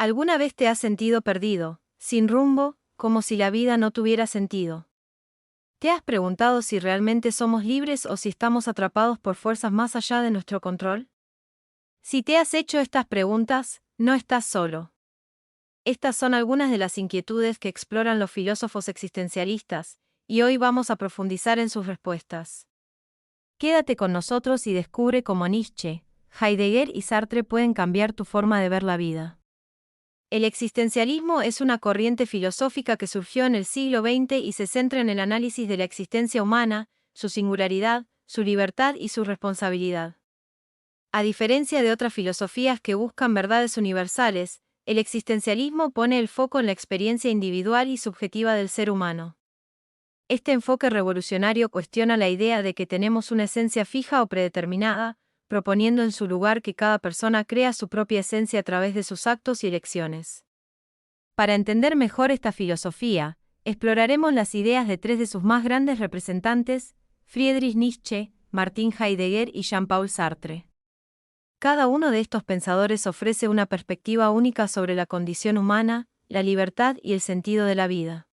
¿Alguna vez te has sentido perdido, sin rumbo, como si la vida no tuviera sentido? ¿Te has preguntado si realmente somos libres o si estamos atrapados por fuerzas más allá de nuestro control? Si te has hecho estas preguntas, no estás solo. Estas son algunas de las inquietudes que exploran los filósofos existencialistas, y hoy vamos a profundizar en sus respuestas. Quédate con nosotros y descubre cómo Nietzsche, Heidegger y Sartre pueden cambiar tu forma de ver la vida. El existencialismo es una corriente filosófica que surgió en el siglo XX y se centra en el análisis de la existencia humana, su singularidad, su libertad y su responsabilidad. A diferencia de otras filosofías que buscan verdades universales, el existencialismo pone el foco en la experiencia individual y subjetiva del ser humano. Este enfoque revolucionario cuestiona la idea de que tenemos una esencia fija o predeterminada, proponiendo en su lugar que cada persona crea su propia esencia a través de sus actos y elecciones. Para entender mejor esta filosofía, exploraremos las ideas de tres de sus más grandes representantes, Friedrich Nietzsche, Martin Heidegger y Jean-Paul Sartre. Cada uno de estos pensadores ofrece una perspectiva única sobre la condición humana, la libertad y el sentido de la vida.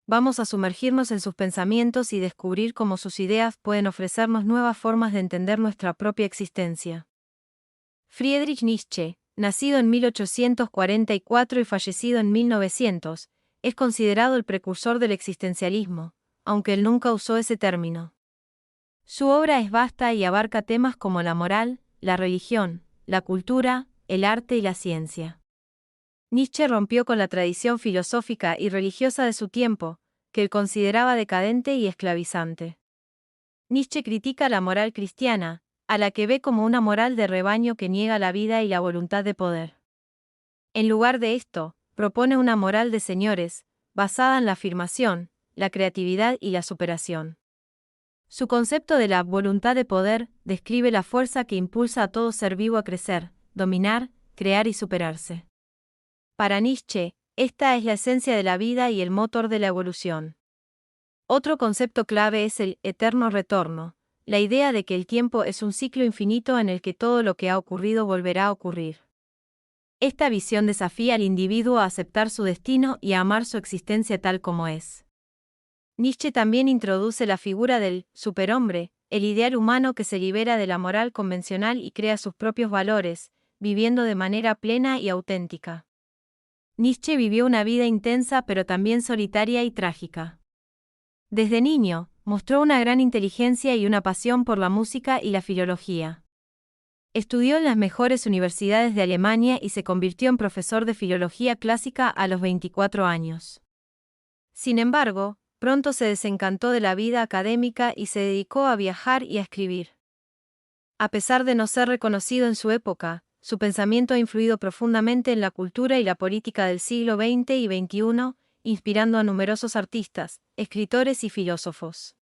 Vamos a sumergirnos en sus pensamientos y descubrir cómo sus ideas pueden ofrecernos nuevas formas de entender nuestra propia existencia. Friedrich Nietzsche, nacido en 1844 y fallecido en 1900, es considerado el precursor del existencialismo, aunque él nunca usó ese término. Su obra es vasta y abarca temas como la moral, la religión, la cultura, el arte y la ciencia. Nietzsche rompió con la tradición filosófica y religiosa de su tiempo, que él consideraba decadente y esclavizante. Nietzsche critica la moral cristiana, a la que ve como una moral de rebaño que niega la vida y la voluntad de poder. En lugar de esto, propone una moral de señores, basada en la afirmación, la creatividad y la superación. Su concepto de la voluntad de poder describe la fuerza que impulsa a todo ser vivo a crecer, dominar, crear y superarse. Para Nietzsche, esta es la esencia de la vida y el motor de la evolución. Otro concepto clave es el eterno retorno, la idea de que el tiempo es un ciclo infinito en el que todo lo que ha ocurrido volverá a ocurrir. Esta visión desafía al individuo a aceptar su destino y a amar su existencia tal como es. Nietzsche también introduce la figura del superhombre, el ideal humano que se libera de la moral convencional y crea sus propios valores, viviendo de manera plena y auténtica. Nietzsche vivió una vida intensa pero también solitaria y trágica. Desde niño, mostró una gran inteligencia y una pasión por la música y la filología. Estudió en las mejores universidades de Alemania y se convirtió en profesor de filología clásica a los 24 años. Sin embargo, pronto se desencantó de la vida académica y se dedicó a viajar y a escribir. A pesar de no ser reconocido en su época, su pensamiento ha influido profundamente en la cultura y la política del siglo XX y XXI, inspirando a numerosos artistas, escritores y filósofos.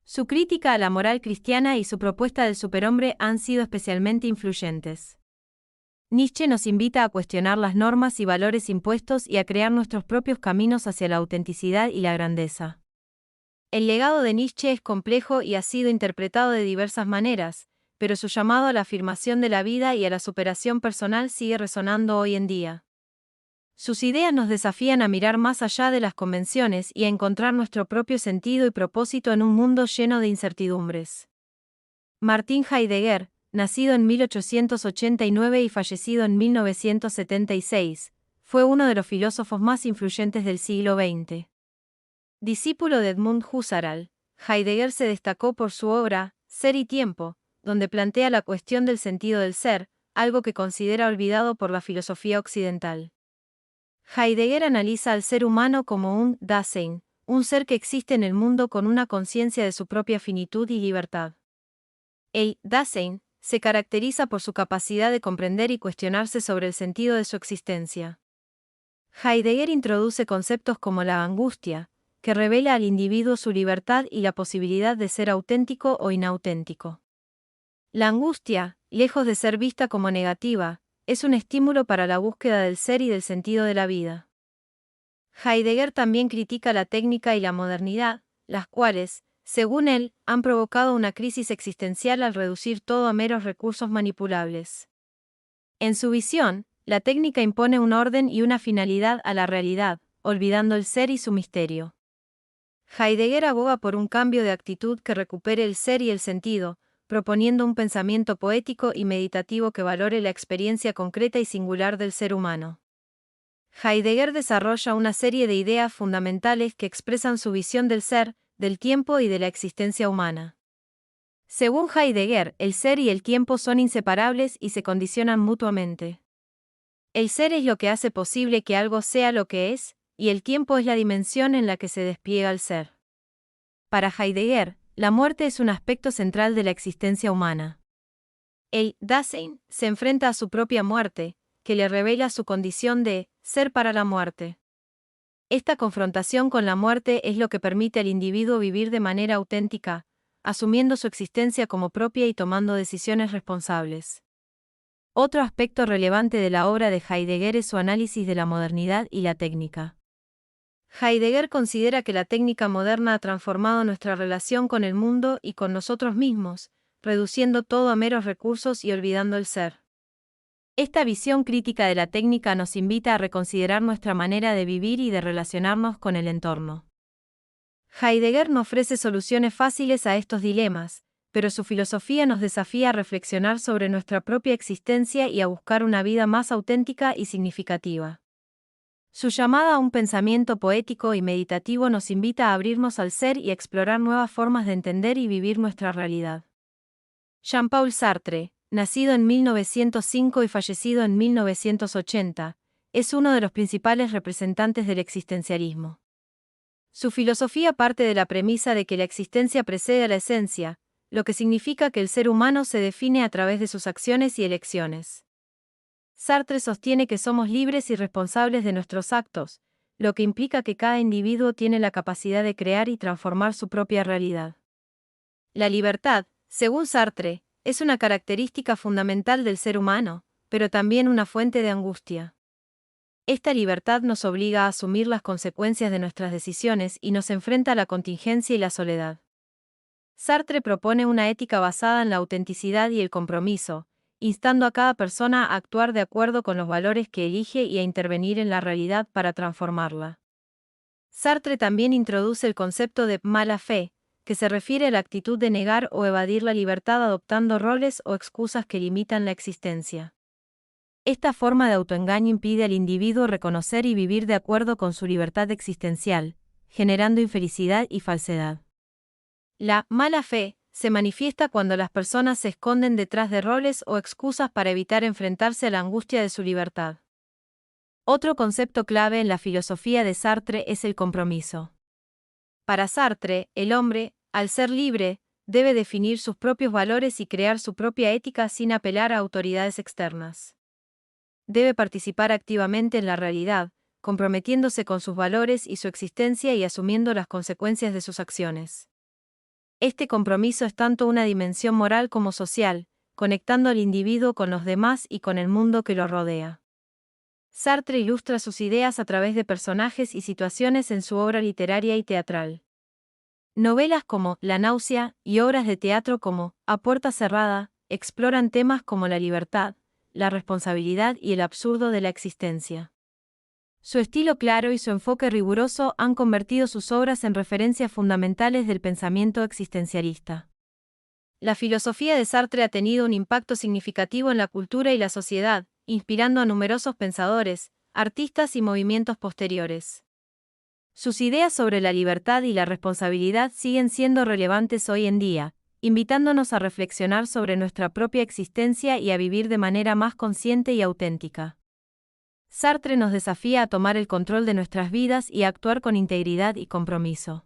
Su crítica a la moral cristiana y su propuesta del superhombre han sido especialmente influyentes. Nietzsche nos invita a cuestionar las normas y valores impuestos y a crear nuestros propios caminos hacia la autenticidad y la grandeza. El legado de Nietzsche es complejo y ha sido interpretado de diversas maneras, pero su llamado a la afirmación de la vida y a la superación personal sigue resonando hoy en día. Sus ideas nos desafían a mirar más allá de las convenciones y a encontrar nuestro propio sentido y propósito en un mundo lleno de incertidumbres. Martin Heidegger, nacido en 1889 y fallecido en 1976, fue uno de los filósofos más influyentes del siglo XX. Discípulo de Edmund Husserl, Heidegger se destacó por su obra, Ser y Tiempo, donde plantea la cuestión del sentido del ser, algo que considera olvidado por la filosofía occidental. Heidegger analiza al ser humano como un Dasein, un ser que existe en el mundo con una conciencia de su propia finitud y libertad. El Dasein se caracteriza por su capacidad de comprender y cuestionarse sobre el sentido de su existencia. Heidegger introduce conceptos como la angustia, que revela al individuo su libertad y la posibilidad de ser auténtico o inauténtico. La angustia, lejos de ser vista como negativa, es un estímulo para la búsqueda del ser y del sentido de la vida. Heidegger también critica la técnica y la modernidad, las cuales, según él, han provocado una crisis existencial al reducir todo a meros recursos manipulables. En su visión, La técnica impone un orden y una finalidad a la realidad, olvidando el ser y su misterio. Heidegger aboga por un cambio de actitud que recupere el ser y el sentido, proponiendo un pensamiento poético y meditativo que valore la experiencia concreta y singular del ser humano. Heidegger desarrolla una serie de ideas fundamentales que expresan su visión del ser, del tiempo y de la existencia humana. Según Heidegger, el ser y el tiempo son inseparables y se condicionan mutuamente. El ser es lo que hace posible que algo sea lo que es, y el tiempo es la dimensión en la que se despliega el ser. Para Heidegger, la muerte es un aspecto central de la existencia humana. El Dasein se enfrenta a su propia muerte, que le revela su condición de ser para la muerte. Esta confrontación con la muerte es lo que permite al individuo vivir de manera auténtica, asumiendo su existencia como propia y tomando decisiones responsables. Otro aspecto relevante de la obra de Heidegger es su análisis de la modernidad y la técnica. Heidegger considera que la técnica moderna ha transformado nuestra relación con el mundo y con nosotros mismos, reduciendo todo a meros recursos y olvidando el ser. Esta visión crítica de la técnica nos invita a reconsiderar nuestra manera de vivir y de relacionarnos con el entorno. Heidegger no ofrece soluciones fáciles a estos dilemas, pero su filosofía nos desafía a reflexionar sobre nuestra propia existencia y a buscar una vida más auténtica y significativa. Su llamada a un pensamiento poético y meditativo nos invita a abrirnos al ser y a explorar nuevas formas de entender y vivir nuestra realidad. Jean-Paul Sartre, nacido en 1905 y fallecido en 1980, es uno de los principales representantes del existencialismo. Su filosofía parte de la premisa de que la existencia precede a la esencia, lo que significa que el ser humano se define a través de sus acciones y elecciones. Sartre sostiene que somos libres y responsables de nuestros actos, lo que implica que cada individuo tiene la capacidad de crear y transformar su propia realidad. La libertad, según Sartre, es una característica fundamental del ser humano, pero también una fuente de angustia. Esta libertad nos obliga a asumir las consecuencias de nuestras decisiones y nos enfrenta a la contingencia y la soledad. Sartre propone una ética basada en la autenticidad y el compromiso, instando a cada persona a actuar de acuerdo con los valores que elige y a intervenir en la realidad para transformarla. Sartre también introduce el concepto de mala fe, que se refiere a la actitud de negar o evadir la libertad adoptando roles o excusas que limitan la existencia. Esta forma de autoengaño impide al individuo reconocer y vivir de acuerdo con su libertad existencial, generando infelicidad y falsedad. La mala fe se manifiesta cuando las personas se esconden detrás de roles o excusas para evitar enfrentarse a la angustia de su libertad. Otro concepto clave en la filosofía de Sartre es el compromiso. Para Sartre, el hombre, al ser libre, debe definir sus propios valores y crear su propia ética sin apelar a autoridades externas. Debe participar activamente en la realidad, comprometiéndose con sus valores y su existencia y asumiendo las consecuencias de sus acciones. Este compromiso es tanto una dimensión moral como social, conectando al individuo con los demás y con el mundo que lo rodea. Sartre ilustra sus ideas a través de personajes y situaciones en su obra literaria y teatral. Novelas como La náusea y obras de teatro como A puerta cerrada exploran temas como la libertad, la responsabilidad y el absurdo de la existencia. Su estilo claro y su enfoque riguroso han convertido sus obras en referencias fundamentales del pensamiento existencialista. La filosofía de Sartre ha tenido un impacto significativo en la cultura y la sociedad, inspirando a numerosos pensadores, artistas y movimientos posteriores. Sus ideas sobre la libertad y la responsabilidad siguen siendo relevantes hoy en día, invitándonos a reflexionar sobre nuestra propia existencia y a vivir de manera más consciente y auténtica. Sartre nos desafía a tomar el control de nuestras vidas y a actuar con integridad y compromiso.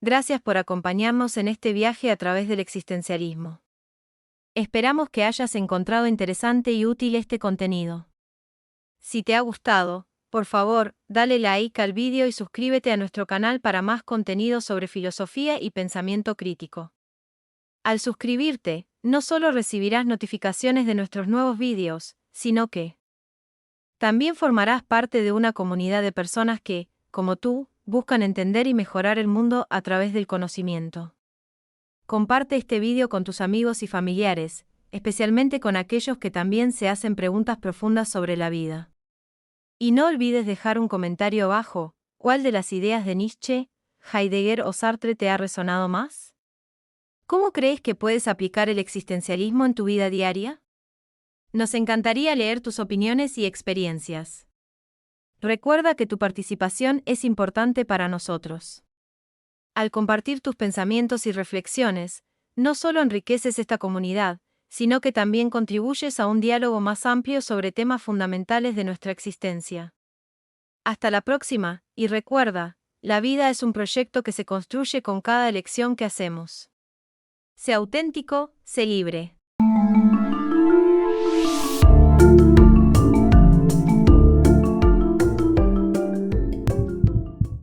Gracias por acompañarnos en este viaje a través del existencialismo. Esperamos que hayas encontrado interesante y útil este contenido. Si te ha gustado, por favor, dale like al vídeo y suscríbete a nuestro canal para más contenido sobre filosofía y pensamiento crítico. Al suscribirte, no solo recibirás notificaciones de nuestros nuevos vídeos, sino que también formarás parte de una comunidad de personas que, como tú, buscan entender y mejorar el mundo a través del conocimiento. Comparte este vídeo con tus amigos y familiares, especialmente con aquellos que también se hacen preguntas profundas sobre la vida. Y no olvides dejar un comentario abajo. ¿Cuál de las ideas de Nietzsche, Heidegger o Sartre te ha resonado más? ¿Cómo crees que puedes aplicar el existencialismo en tu vida diaria? Nos encantaría leer tus opiniones y experiencias. Recuerda que tu participación es importante para nosotros. Al compartir tus pensamientos y reflexiones, no solo enriqueces esta comunidad, sino que también contribuyes a un diálogo más amplio sobre temas fundamentales de nuestra existencia. Hasta la próxima, y recuerda, la vida es un proyecto que se construye con cada elección que hacemos. Sé auténtico, sé libre.